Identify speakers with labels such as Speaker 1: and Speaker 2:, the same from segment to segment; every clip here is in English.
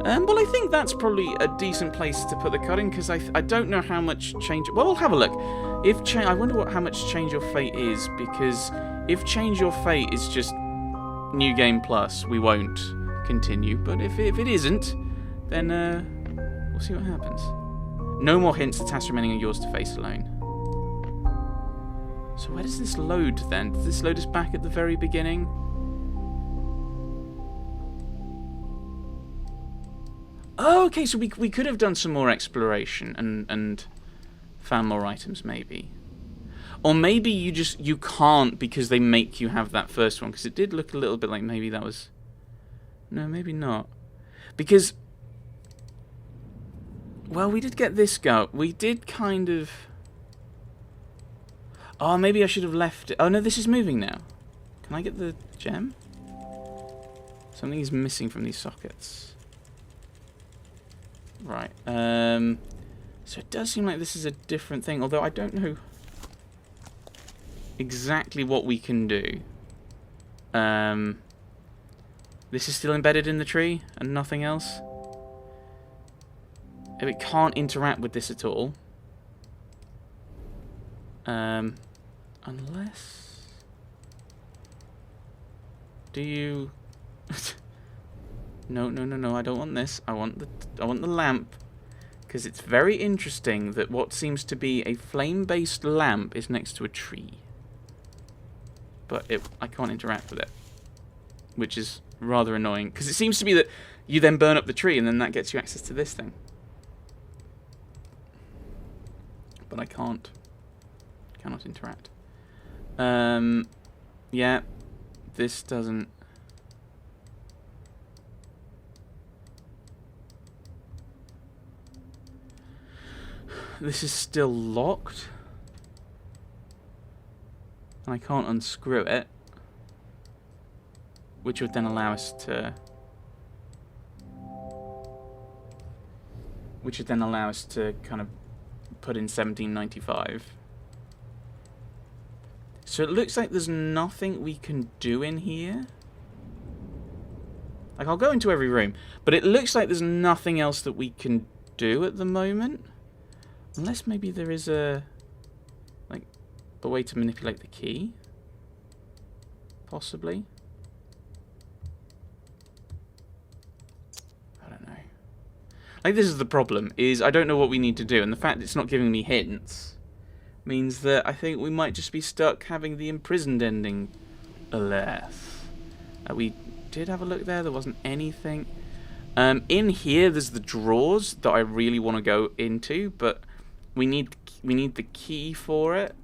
Speaker 1: Well, I think that's probably a decent place to put the cutting, because I don't know how much change... Well, we'll have a look. I wonder how much Change Your Fate is, because if Change Your Fate is just New Game Plus, we won't continue. But if it isn't, then we'll see what happens. No more hints. The tasks remaining are yours to face alone. So where does this load, then? Does this load us back at the very beginning? Oh, okay, so we could have done some more exploration and found more items, maybe. Or maybe you can't because they make you have that first one, because it did look a little bit like maybe that was... No, maybe not. Because... Well, we did get this go. We did kind of... Oh, maybe I should have left it. Oh, no, this is moving now. Can I get the gem? Something is missing from these sockets. Right. So it does seem like this is a different thing, although I don't know exactly what we can do. This is still embedded in the tree and nothing else. If it can't interact with this at all. Unless... Do you... No, I don't want this. I want the lamp. Because it's very interesting that what seems to be a flame-based lamp is next to a tree. But I can't interact with it. Which is rather annoying. Because it seems to be that you then burn up the tree and then that gets you access to this thing. But I can't. Cannot interact. Yeah. This doesn't... This is still locked. And I can't unscrew it. Which would then allow us to... Which would then allow us to kind of put in 1795. So it looks like there's nothing we can do in here. Like, I'll go into every room. But it looks like there's nothing else that we can do at the moment. Unless maybe there is a way to manipulate the key. Possibly. I don't know. Like, this is the problem, is I don't know what we need to do, and the fact it's not giving me hints means that I think we might just be stuck having the imprisoned ending. Alas. We did have a look there, there wasn't anything. In here there's the drawers that I really want to go into, but we need the key for it.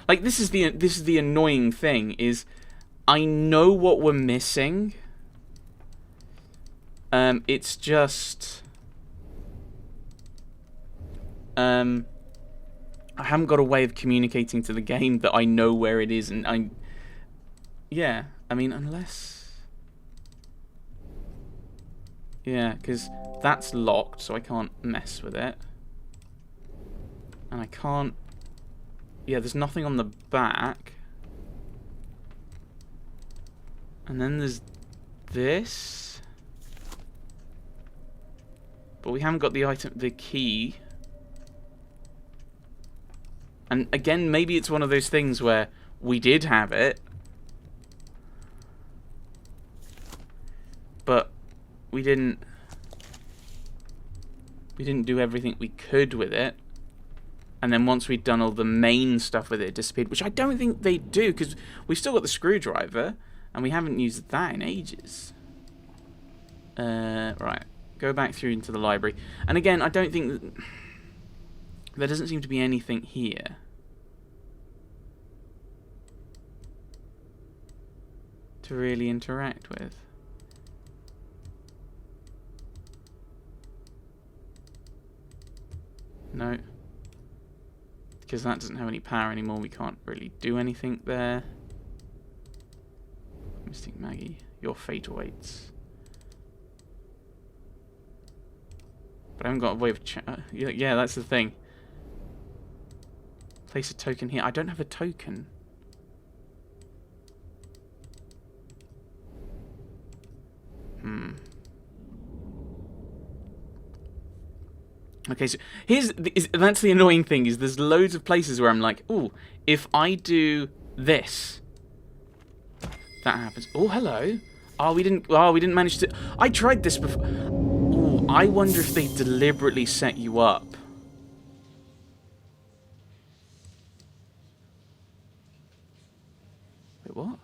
Speaker 1: Like, this is the annoying thing, is I know what we're missing. It's just I haven't got a way of communicating to the game that I know where it is, and I mean, unless... Yeah, because that's locked, so I can't mess with it. And I can't... Yeah, there's nothing on the back. And then there's this. But we haven't got the key. And again, maybe it's one of those things where we did have it, but we didn't do everything we could with it. And then once we'd done all the main stuff with it, it disappeared, which I don't think they do, because we've still got the screwdriver, and we haven't used that in ages. Right, go back through into the library. And again, I don't think that... There doesn't seem to be anything here. To really interact with. No. Because that doesn't have any power anymore, we can't really do anything there. Mystic Maggie, your fate awaits. But I haven't got a way of... yeah, that's the thing. Place a token here. I don't have a token. Okay, so that's the annoying thing, is there's loads of places where I'm like, oh, if I do this, that happens. Oh, hello. Oh, we didn't manage to. I tried this before. Oh, I wonder if they deliberately set you up. Wait, what?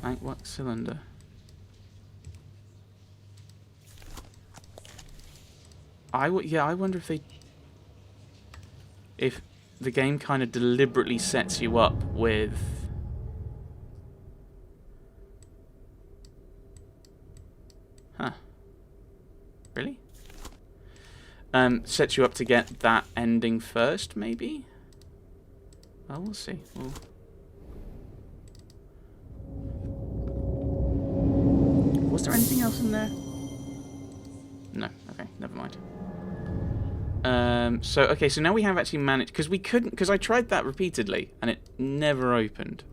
Speaker 1: Blank wax cylinder. Yeah, I wonder if the game kind of deliberately sets you up with really? Sets you up to get that ending first, maybe? Well, we'll see. Was there anything else in there? No. Okay, never mind. So now we have actually managed, because I tried that repeatedly and it never opened.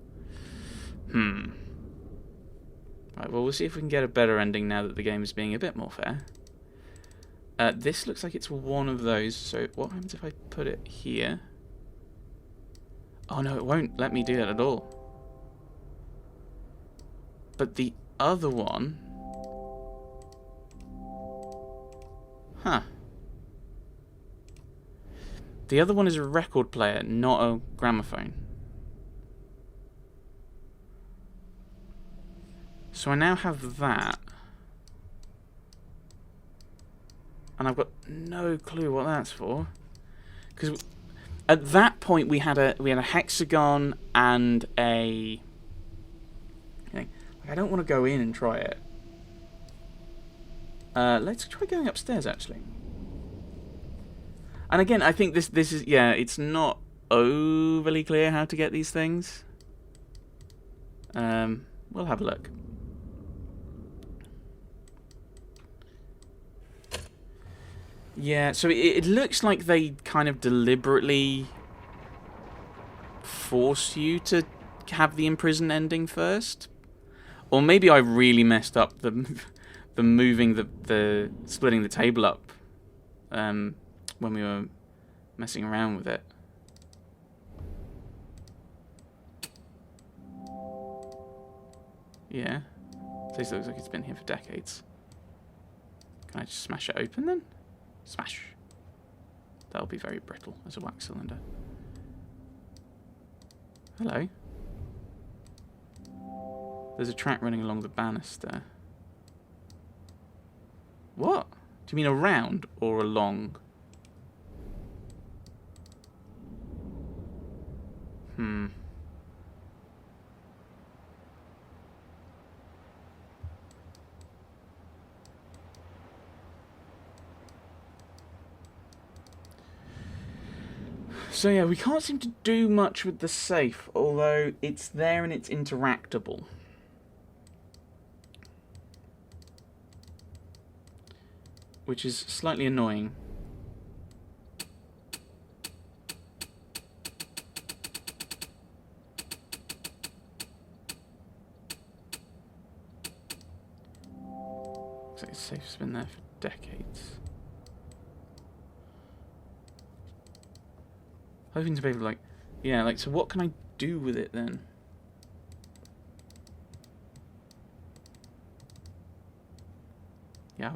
Speaker 1: Right, well, we'll see if we can get a better ending now that the game is being a bit more fair. This looks like it's one of those, so what happens if I put it here? Oh no, it won't let me do that at all. But the other one... Huh. The other one is a record player, not a gramophone. So I now have that. And I've got no clue what that's for. Because at that point we had a hexagon and a... Like, I don't want to go in and try it. Let's try going upstairs, actually. And again, I think this is... Yeah, it's not overly clear how to get these things. We'll have a look. Yeah, so it looks like they kind of deliberately force you to have the imprisoned ending first. Or maybe I really messed up the moving the splitting the table up when we were messing around with it. Yeah. This looks like it's been here for decades. Can I just smash it open then? Smash. That'll be very brittle as a wax cylinder. Hello. There's a track running along the banister. What? Do you mean around or along? So yeah, we can't seem to do much with the safe, although it's there and it's interactable. Which is slightly annoying. Looks like the safe's been there for decades. Hoping to be able to, like, yeah, like, so what can I do with it then? Yeah,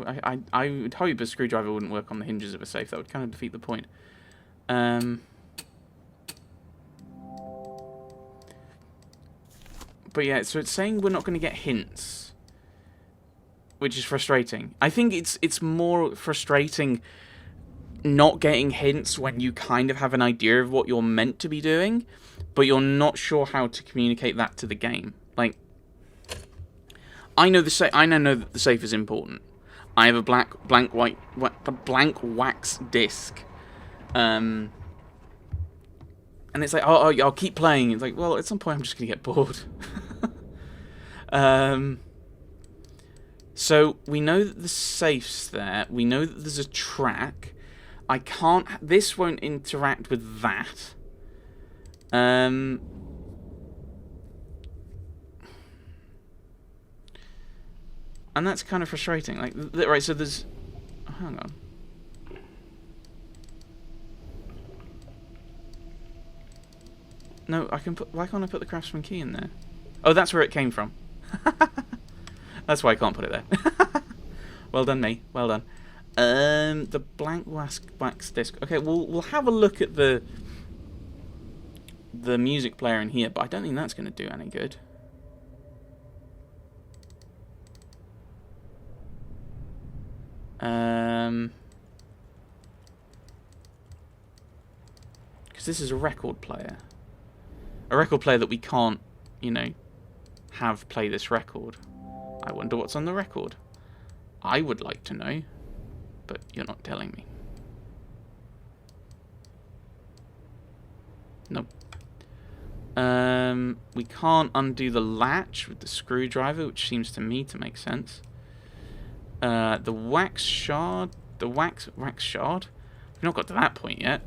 Speaker 1: I would hope a screwdriver wouldn't work on the hinges of a safe. That would kind of defeat the point. But yeah, so it's saying we're not going to get hints, which is frustrating. I think it's more frustrating not getting hints when you kind of have an idea of what you're meant to be doing, but you're not sure how to communicate that to the game. Like, I know that the safe is important. I have a blank wax disc, and it's like, oh, I'll keep playing. It's like, well, at some point I'm just gonna get bored. So we know that the safe's there. We know that there's a track. I can't. This won't interact with that. And that's kind of frustrating. Like, right, so there's Oh, hang on. No, I can put... Why can't I put the craftsman key in there? Oh, that's where it came from. That's why I can't put it there. Well done, me. Well done. The blank wax disc. Okay, we'll have a look at the music player in here, but I don't think that's going to do any good. Because this is a record player. A record player that we can't, you know, have play this record. I wonder what's on the record. I would like to know, but you're not telling me. Nope. We can't undo the latch with the screwdriver, which seems to me to make sense. The wax shard. The wax shard? We've not got to that point yet.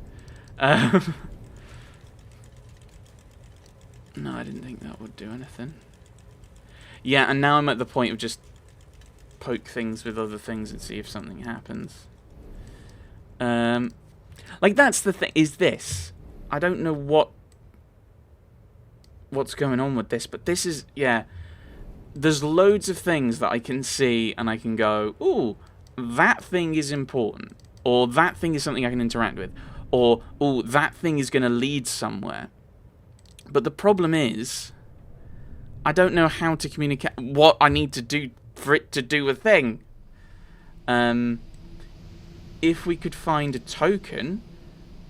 Speaker 1: No, I didn't think that would do anything. Yeah, and now I'm at the point of just poke things with other things and see if something happens. Like, that's the thing, is this. I don't know what's going on with this, but this is, yeah. There's loads of things that I can see and I can go, ooh, that thing is important. Or that thing is something I can interact with. Or, ooh, that thing is going to lead somewhere. But the problem is, I don't know how to communicate what I need to do for it to do a thing. If we could find a token,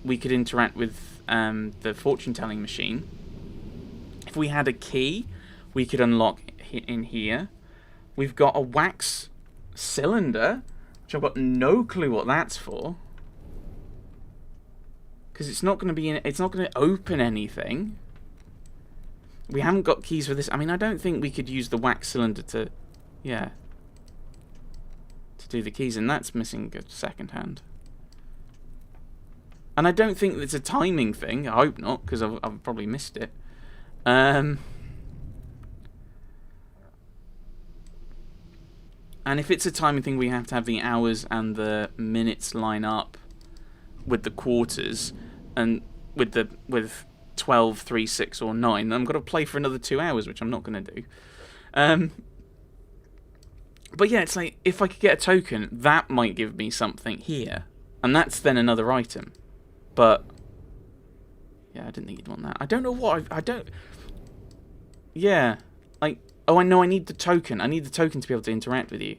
Speaker 1: we could interact with the fortune-telling machine. If we had a key, we could unlock in here. We've got a wax cylinder, which I've got no clue what that's for. Because it's not going to be it's not going to open anything. We haven't got keys for this. I mean, I don't think we could use the wax cylinder to, yeah, to do the keys, and that's missing a second hand. And I don't think it's a timing thing. I hope not, because I've probably missed it. And if it's a timing thing, we have to have the hours and the minutes line up with the quarters, and with 12, 3, 6, or 9. I'm going to play for another 2 hours, which I'm not going to do. But yeah, it's like, if I could get a token, that might give me something here. And that's then another item. But, yeah, I didn't think you'd want that. I don't know what I don't... Yeah. Like, oh, I know I need the token. I need the token to be able to interact with you.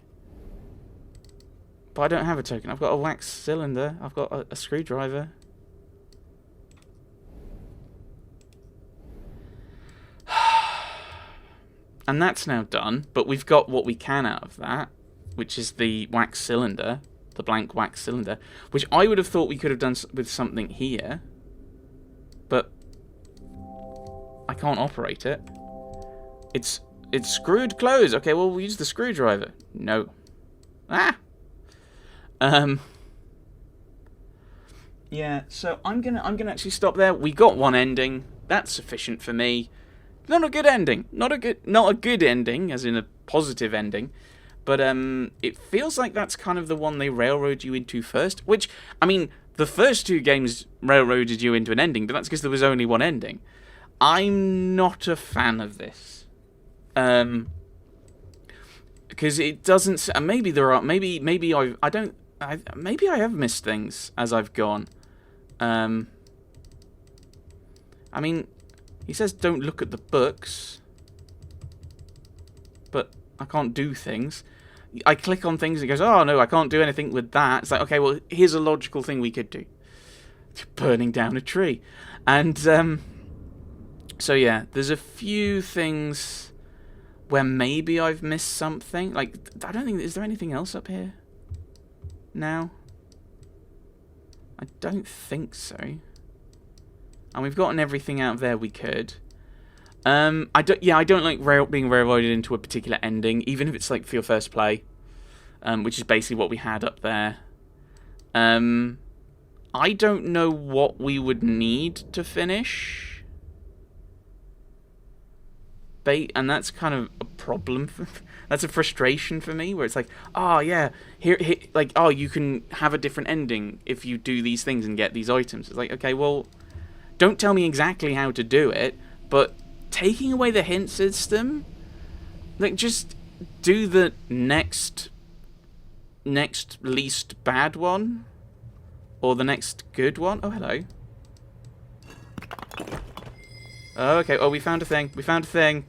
Speaker 1: But I don't have a token. I've got a wax cylinder. I've got a screwdriver. And that's now done, but we've got what we can out of that, which is the wax cylinder, the blank wax cylinder, which I would have thought we could have done with something here, but I can't operate it. It's screwed closed. Okay, well, we'll use the screwdriver. No. Ah! Yeah, so I'm gonna actually stop there. We got one ending. That's sufficient for me. Not a good ending. Not a good ending, as in a positive ending. But it feels like that's kind of the one they railroad you into first. Which, I mean, the first 2 games railroaded you into an ending, but that's because there was only one ending. I'm not a fan of this. Because it doesn't. Maybe there are. Maybe I don't. Maybe I have missed things as I've gone. I mean, he says don't look at the books, but I can't do things. I click on things and it goes, oh no, I can't do anything with that. It's like, okay, well, here's a logical thing we could do. Burning down a tree. And, so yeah, there's a few things where maybe I've missed something. Like, I don't think, is there anything else up here now? I don't think so. And we've gotten everything out of there we could. I don't like being railroaded into a particular ending, even if it's like for your first play, which is basically what we had up there. I don't know what we would need to finish, and that's kind of a problem. That's a frustration for me, where it's like, oh yeah, here, like, oh, you can have a different ending if you do these things and get these items. It's like, okay, well, don't tell me exactly how to do it, but taking away the hint system, like, just do the next least bad one, or the next good one. Oh, hello. Oh, okay. Oh, we found a thing. We found a thing.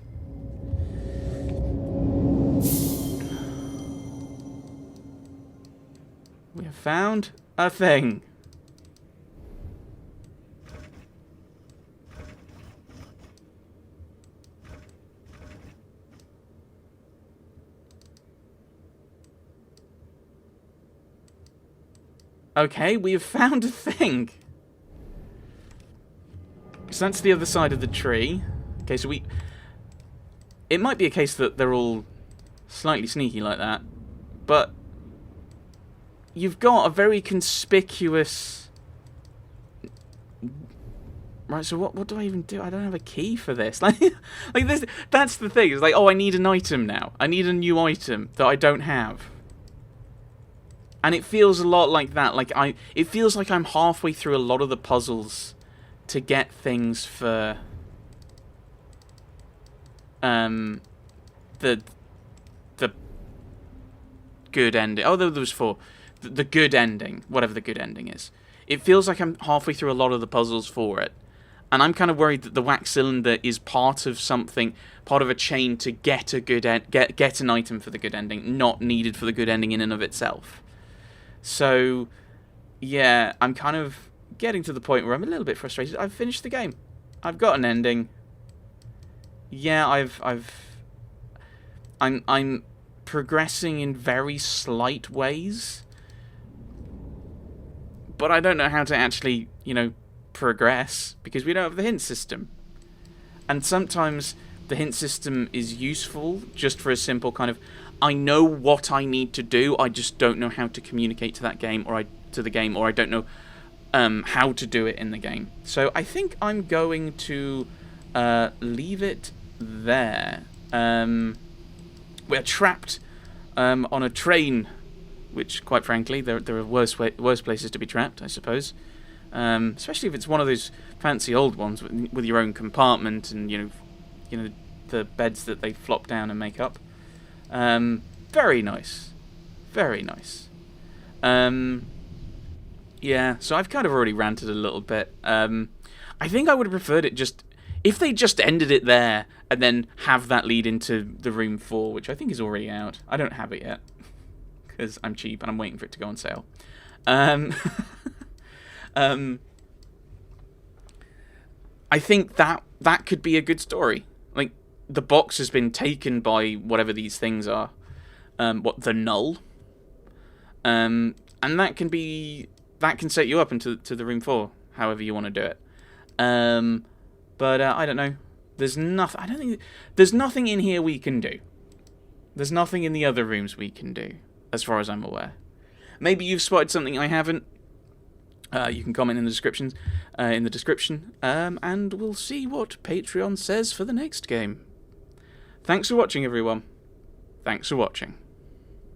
Speaker 1: We have found a thing. Okay, we have found a thing. So that's the other side of the tree. Okay, so it might be a case that they're all slightly sneaky like that, but you've got a very conspicuous... Right, so what do I even do? I don't have a key for this. Like this, that's the thing. It's like, oh, I need an item now. I need a new item that I don't have. And it feels a lot like that. It feels like I'm halfway through a lot of the puzzles to get things for the good ending. Oh, there was 4. The good ending, whatever the good ending is. It feels like I'm halfway through a lot of the puzzles for it. And I'm kind of worried that the wax cylinder is part of something, part of a chain to get a good get an item for the good ending, not needed for the good ending in and of itself. So, yeah, I'm kind of getting to the point where I'm a little bit frustrated. I've finished the game. I've got an ending. Yeah, I'm progressing in very slight ways, but I don't know how to actually, progress because we don't have the hint system. And sometimes the hint system is useful just for a simple kind of, I know what I need to do, I just don't know how to communicate to that game, or I don't know how to do it in the game. So I think I'm going to leave it there. We're trapped on a train, which, quite frankly, there are worse places to be trapped, I suppose. Especially if it's one of those fancy old ones with your own compartment and the beds that they flop down and make up. Very nice, very nice. Yeah, so I've kind of already ranted a little bit. I think I would have preferred it if they just ended it there and then have that lead into the Room 4, which I think is already out. I don't have it yet because I'm cheap and I'm waiting for it to go on sale. I think that could be a good story. Like, the box has been taken by whatever these things are. The null. And that can set you up into the Room 4, however you want to do it. But I don't know. There's nothing in here we can do. There's nothing in the other rooms we can do, as far as I'm aware. Maybe you've spotted something I haven't. You can comment in the description, and we'll see what Patreon says for the next game. Thanks for watching, everyone. Thanks for watching.